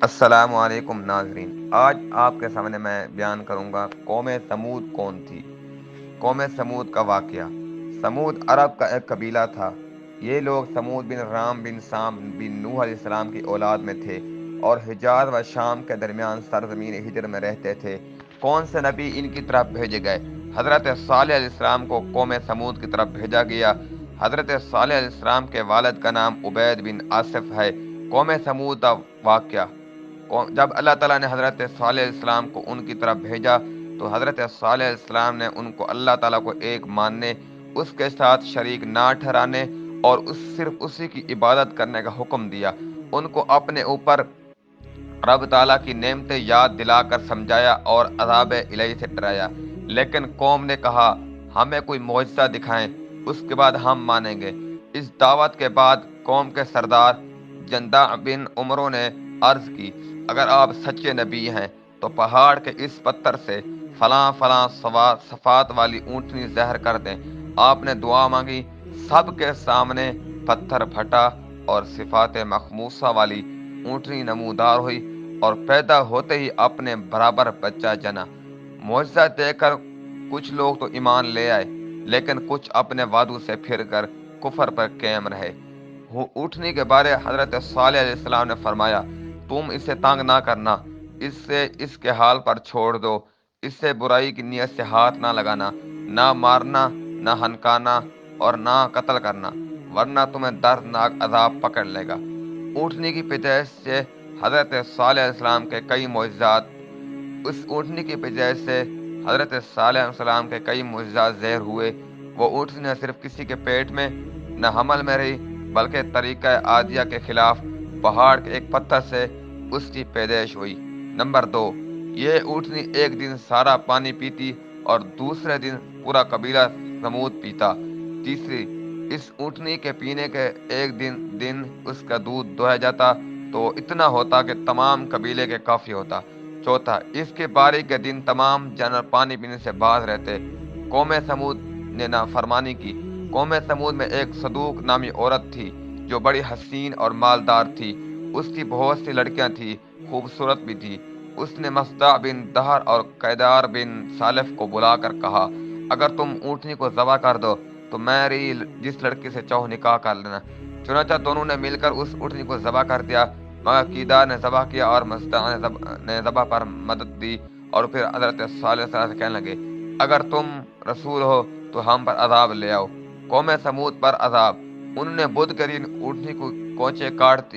السلام علیکم ناظرین، آج آپ کے سامنے میں بیان کروں گا قوم سمود کون تھی۔ قوم سمود کا واقعہ۔ سمود عرب کا ایک قبیلہ تھا۔ یہ لوگ سمود بن رام بن سام بن نوح علیہ السلام کی اولاد میں تھے اور حجاز و شام کے درمیان سرزمین ہجر میں رہتے تھے۔ کون سے نبی ان کی طرف بھیجے گئے؟ حضرت صالح علیہ السلام کو قوم سمود کی طرف بھیجا گیا۔ حضرت صالح علیہ السلام کے والد کا نام عبید بن آصف ہے۔ قوم سمود کا واقعہ۔ جب اللہ تعالیٰ نے حضرت صالح علیہ السلام کو ان کی طرف بھیجا تو حضرت صالح علیہ السلام نے ان کو اللہ تعالیٰ کو ایک ماننے، اس کے ساتھ شریک نہ ٹھہرانے اور صرف اسی کی عبادت کرنے کا حکم دیا۔ ان کو اپنے اوپر رب تعالیٰ کی نعمتیں یاد دلا کر سمجھایا اور عذاب الہی سے ڈرایا، لیکن قوم نے کہا ہمیں کوئی معجزہ دکھائیں، اس کے بعد ہم مانیں گے۔ اس دعوت کے بعد قوم کے سردار جندع بن عمرو نے عرض کی، اگر آپ سچے نبی ہیں تو پہاڑ کے اس پتھر سے فلاں فلاں صفات والی اونٹنی زہر کر دیں۔ آپ نے دعا مانگی، سب کے سامنے پتھر پھٹا اور صفات مخموصہ والی اونٹنی نمودار ہوئی اور پیدا ہوتے ہی اپنے برابر بچہ جنا۔ معجزہ دیکھ کر کچھ لوگ تو ایمان لے آئے، لیکن کچھ اپنے وعدوں سے پھر کر کفر پر قائم رہے۔ اونٹنی کے بارے حضرت صالح علیہ السلام نے فرمایا، تم اسے تنگ نہ کرنا، اس کے حال پر چھوڑ دو، اس سے برائی کی نیت سے ہاتھ نہ لگانا، نہ مارنا، نہ ہنکانا اور نہ قتل کرنا، ورنہ تمہیں دردناک عذاب پکڑ لے گا۔ اونٹنی کی پیدائش سے حضرت صالح علیہ السلام کے کئی معجزات اس اونٹنی کی پیدائش سے حضرت صالح علیہ السلام کے کئی معجزات ظاہر ہوئے۔ وہ اونٹنی نہ صرف کسی کے پیٹ میں نہ حمل میں رہی، بلکہ طریقہ عادیہ کے خلاف پہاڑ کے ایک پتھر سے اس کی پیدائش ہوئی۔ نمبر 2، یہ اونٹنی ایک دن سارا پانی پیتی اور دوسرے دن پورا قبیلہ سمود پیتا۔ تیسری، اس اونٹنی کے پینے کے ایک دن اس کا دودھ دوہا جاتا تو اتنا ہوتا کہ تمام قبیلے کے کافی ہوتا۔ چوتھا، اس کے باری کے دن تمام جانور پانی پینے سے باز رہتے۔ قوم سمود نے نافرمانی کی۔ قوم سمود میں ایک صدوق نامی عورت تھی جو بڑی حسین اور مالدار تھی۔ اس کی بہت سی لڑکیاں تھیں، خوبصورت بھی تھی۔ اس نے مصدع بن دہر اور قیدار بن سالف کو بلا کر کہا، اگر تم اونٹنی کو ذبح کر دو تو میری جس لڑکی سے چاہو نکاح کر لینا۔ چنانچہ دونوں نے مل کر اس اونٹنی کو ذبح کر دیا، مگر قیدار نے ذبح کیا اور مصدع نے ذبح پر مدد دی، اور پھر حضرت صالح علیہ السلام سے کہنے لگے، اگر تم رسول ہو تو ہم پر عذاب لے آؤ۔ قوم سمود پر عذاب۔ انہوں نے بدھ کے دن اونٹنی کو کونچے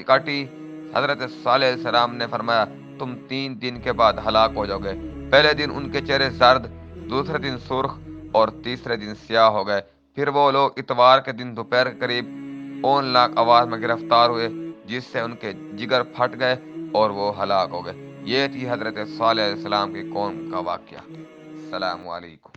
کاٹی۔ حضرت صالح علیہ السلام نے فرمایا، تم 3 دن کے بعد ہلاک ہو جاؤ گے۔ پہلے دن ان کے چہرے زرد، دوسرے دن سرخ اور تیسرے دن سیاہ ہو گئے۔ پھر وہ لوگ اتوار کے دن دوپہر کے قریب اون لاکھ آواز میں گرفتار ہوئے، جس سے ان کے جگر پھٹ گئے اور وہ ہلاک ہو گئے۔ یہ تھی حضرت صالح علیہ السلام کی قوم کا واقعہ۔ السلام علیکم۔